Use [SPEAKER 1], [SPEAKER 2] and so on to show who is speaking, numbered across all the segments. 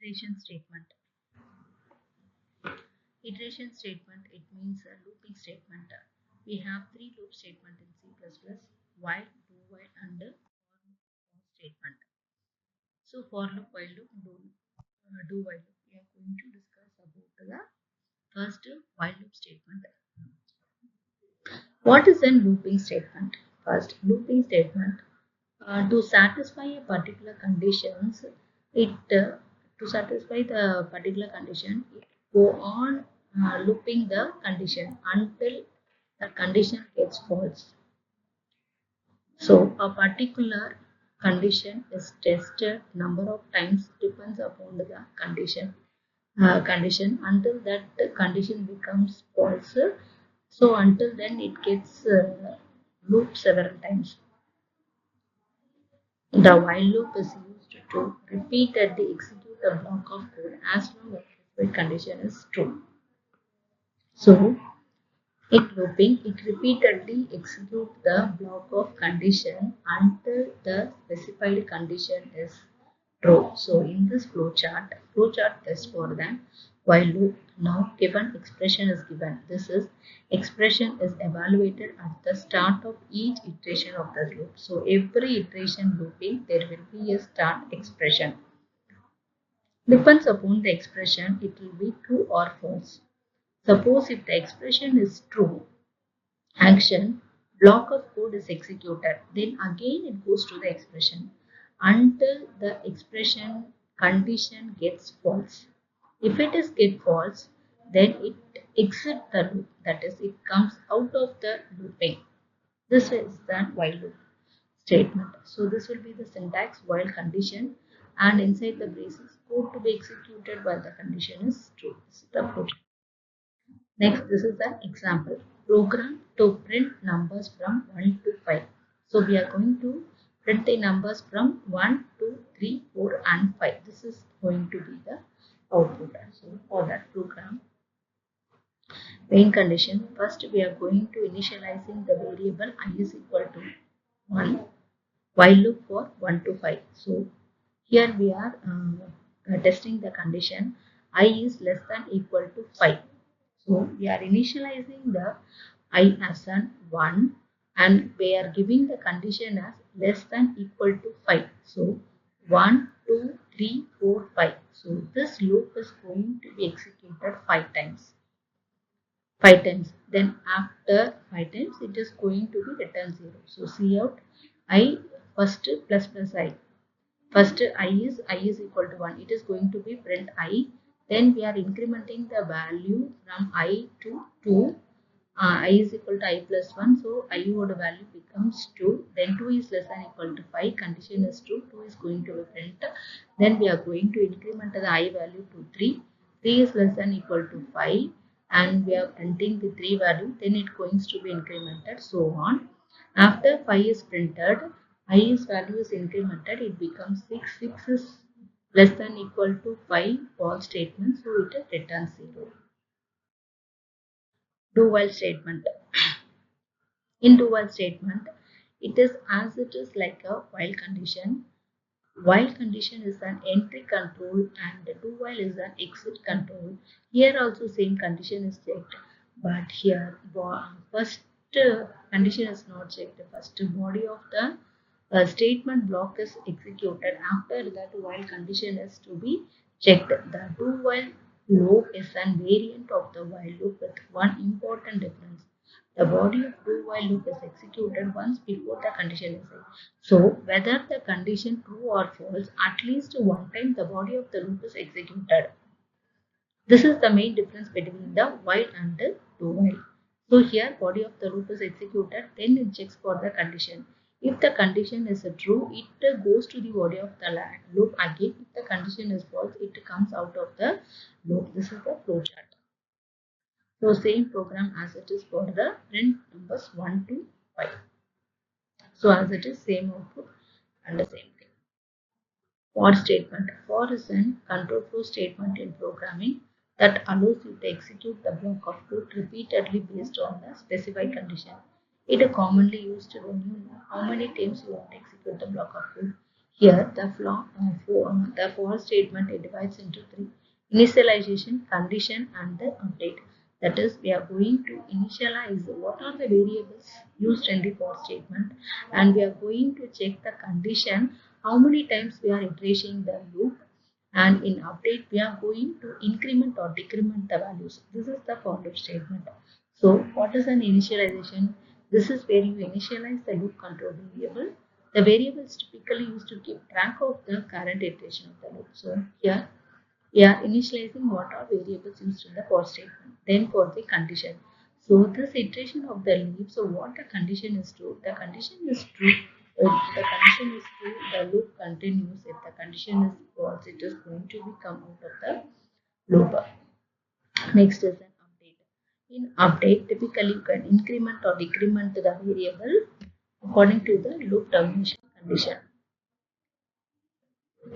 [SPEAKER 1] iteration statement. Iteration statement, it means a looping statement. We have three loop statement in C++, while, do while, and for statement. So for loop, while loop, do while loop. We are going to discuss about the first while loop statement. What is a looping statement? First, looping statement, to satisfy a particular conditions, to satisfy the particular condition, it go on looping the condition until the condition gets false. So a particular condition is tested number of times depends upon the condition until that condition becomes false. So until then it gets looped several times. The while loop is used to repeatedly execute a block of code as long as the condition is true. So in looping, it repeatedly executes the block of condition until the specified condition is true. So in this flowchart test for the while loop. Now given expression is given. This is expression is evaluated at the start of each iteration of the loop. So every iteration looping, there will be a start expression. Depends upon the expression, it will be true or false. Suppose if the expression is true, action block of code is executed, then again it goes to the expression until the expression condition gets false. If it is get false, then it exits the loop, that is it comes out of the looping. This is the while loop statement. So this will be the syntax while condition, and inside the braces code to be executed while the condition is true. This is the project. Next, this is an example. Program to print numbers from 1 to 5. So we are going to print the numbers from 1, 2, 3, 4 and 5. This is going to be the output. So for that program, main condition, first we are going to initializing the variable I is equal to 1 while loop for 1 to 5. So here we are testing the condition I is less than equal to 5. So we are initializing the I as an 1 and we are giving the condition as less than equal to 5. So 1, 2, 3, 4, 5. So this loop is going to be executed 5 times. 5 times. Then after 5 times it is going to be return 0. So see out I first plus I. First I is equal to 1. It is going to be print I. Then we are incrementing the value from I to 2. I is equal to I plus 1. So I odd value becomes 2. Then 2 is less than equal to 5. Condition is true. 2 is going to be print. Then we are going to increment the I value to 3. 3 is less than equal to 5. And we are printing the 3 value. Then it going to be incremented. So on. After 5 is printed, i's value is incremented, it becomes 6. 6 is less than equal to 5, false statement, so it returns 0. Do while statement. In do while statement, it is as it is like a while condition. While condition is an entry control and do while is an exit control. Here also same condition is checked, but here first condition is not checked. The first body of the statement block is executed. After that, while condition is to be checked. The do while loop is a variant of the while loop with one important difference. The body of do while loop is executed once before the condition is set. So whether the condition true or false, at least one time the body of the loop is executed. This is the main difference between the while and the do while. So here body of the loop is executed, then it checks for the condition. If the condition is true, it goes to the body of the loop again. If the condition is false, it comes out of the loop. This is the flow chart. So same program as it is for the print numbers 1 to 5. So as it is same output and the same thing. For statement. For is an control flow statement in programming that allows you to execute the block of code repeatedly based on the specified condition. It is commonly used when you know how many times you want to execute the block of code. Here, the for statement it divides into three: initialization, condition, and the update. That is, we are going to initialize what are the variables used in the for statement, and we are going to check the condition, how many times we are iterating the loop, and in update we are going to increment or decrement the values. This is the for loop statement. So, what is an initialization? This is where you initialize the loop control variable. The variable is typically used to keep track of the current iteration of the loop. So here we are initializing what are variables used in the for statement. Then for the condition. So this iteration of the loop, so what the condition is true? The condition is true. If the condition is true, the loop continues. If the condition is false, it is going to become out of the loop. Next is an update. In update, typically you can increment or decrement the variable according to the loop termination condition.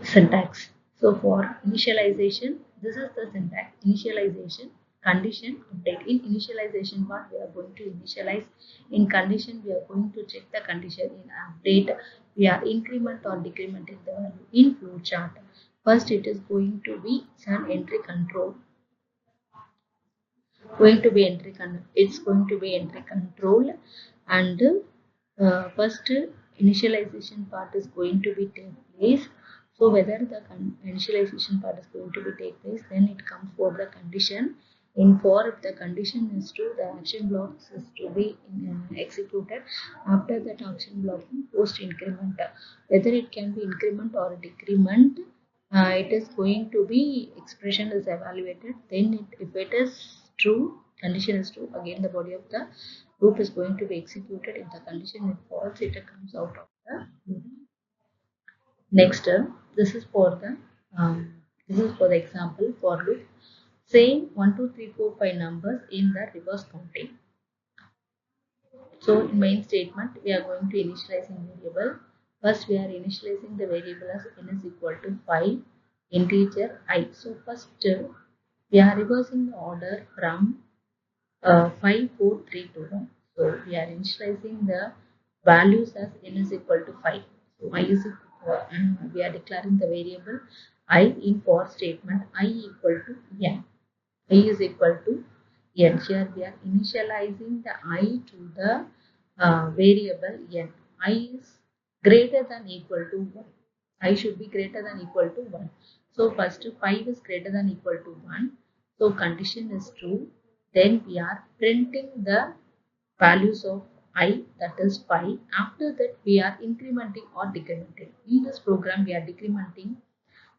[SPEAKER 1] Syntax. So for initialization, this is the syntax: initialization, condition, update. In initialization part, we are going to initialize. In condition, we are going to check the condition. In update, we are increment or decrementing the value. In flowchart, first it is going to be some entry control. It's going to be entry control, and first initialization part is going to be take place. So whether the initialization part is going to be take place, then it comes for the condition. In for, if the condition is true, the action blocks is to be executed. After that action block, post increment, whether it can be increment or decrement, it is going to be expression is evaluated. Then if it is true, condition is true, again the body of the loop is going to be executed. If the condition is false, it comes out of the loop. Next, this is for the example for loop. Say 1, 2, 3, 4, 5 numbers in the reverse counting. So in main statement, we are going to initializing variable. First, we are initializing the variable as n is equal to 5, integer I. So first, we are reversing the order from 5, 4, 3 to 1. So we are initializing the values as n is equal to 5. So I is we are declaring the variable I in for statement I equal to n. I is equal to n. Here we are initializing the I to the variable n. I is greater than equal to 1. I should be greater than equal to 1. So first 5 is greater than equal to 1. So condition is true. Then we are printing the values of I, that is 5. After that we are incrementing or decrementing. In this program we are decrementing.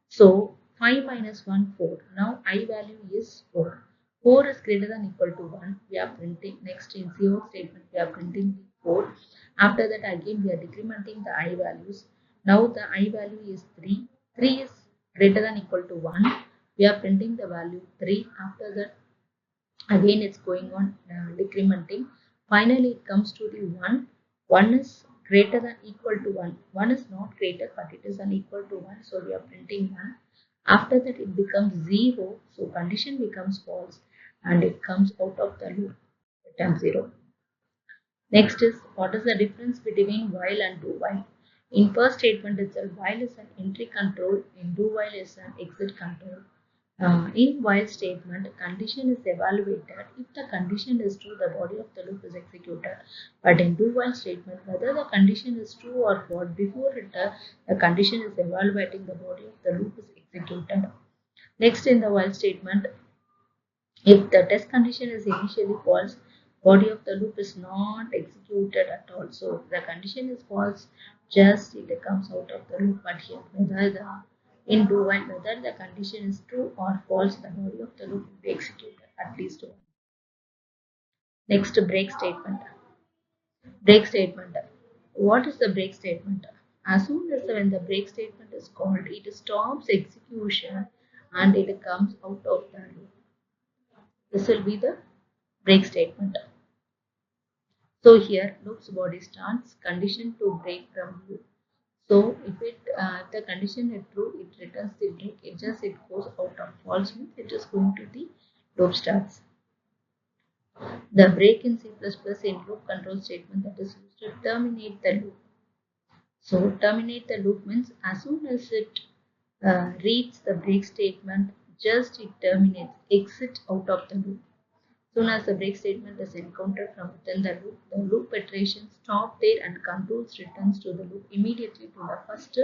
[SPEAKER 1] So 5 minus 1, 4. Now I value is 4. 4 is greater than equal to 1. We are printing. Next in CO statement we are printing 4. After that again we are decrementing the I values. Now the I value is 3. 3 is greater than equal to 1. We are printing the value 3. After that again it's going on decrementing. Finally it comes to the 1. 1 is greater than equal to 1. 1 is not greater but it is unequal to 1. So we are printing 1. After that it becomes 0. So condition becomes false and it comes out of the loop. Return 0. Next is, what is the difference between while and do while? In first statement itself, while is an entry control, in do while is an exit control. In while statement, condition is evaluated. If the condition is true, the body of the loop is executed. But in do while statement, whether the condition is true or false, before it, the condition is evaluating, the body of the loop is executed. Next, in the while statement, if the test condition is initially false, body of the loop is not executed at all. So if the condition is false, just it comes out of the loop. But here, whether the in do while whether the condition is true or false, the body of the loop will be executed at least once. Next, break statement. Break statement. What is the break statement? As soon as when the break statement is called, it stops execution and it comes out of the loop. This will be the break statement. So here loop's body starts condition to break from loop. So if the condition is true, it returns the break. It goes out of false means it is going to the loop starts. The break in C++ in loop control statement that is used to terminate the loop. So terminate the loop means as soon as it reads the break statement, just it terminates, exit out of the loop. Soon as the break statement is encountered from within the loop iteration stop there and controls returns to the loop immediately to the first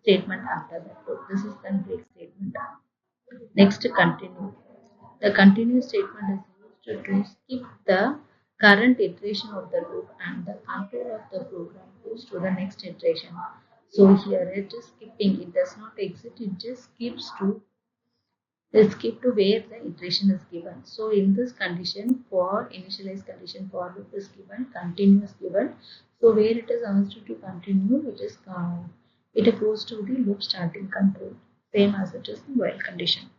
[SPEAKER 1] statement after that loop. This is the break statement. Next, continue. The continue statement is used to skip the current iteration of the loop and the control of the program goes to the next iteration. So here it is skipping, it does not exit, it just skip to where the iteration is given. So in this condition, for initialize condition for loop is given, continue is given. So where it is asked to continue, it goes to the loop starting control, same as it is in while condition.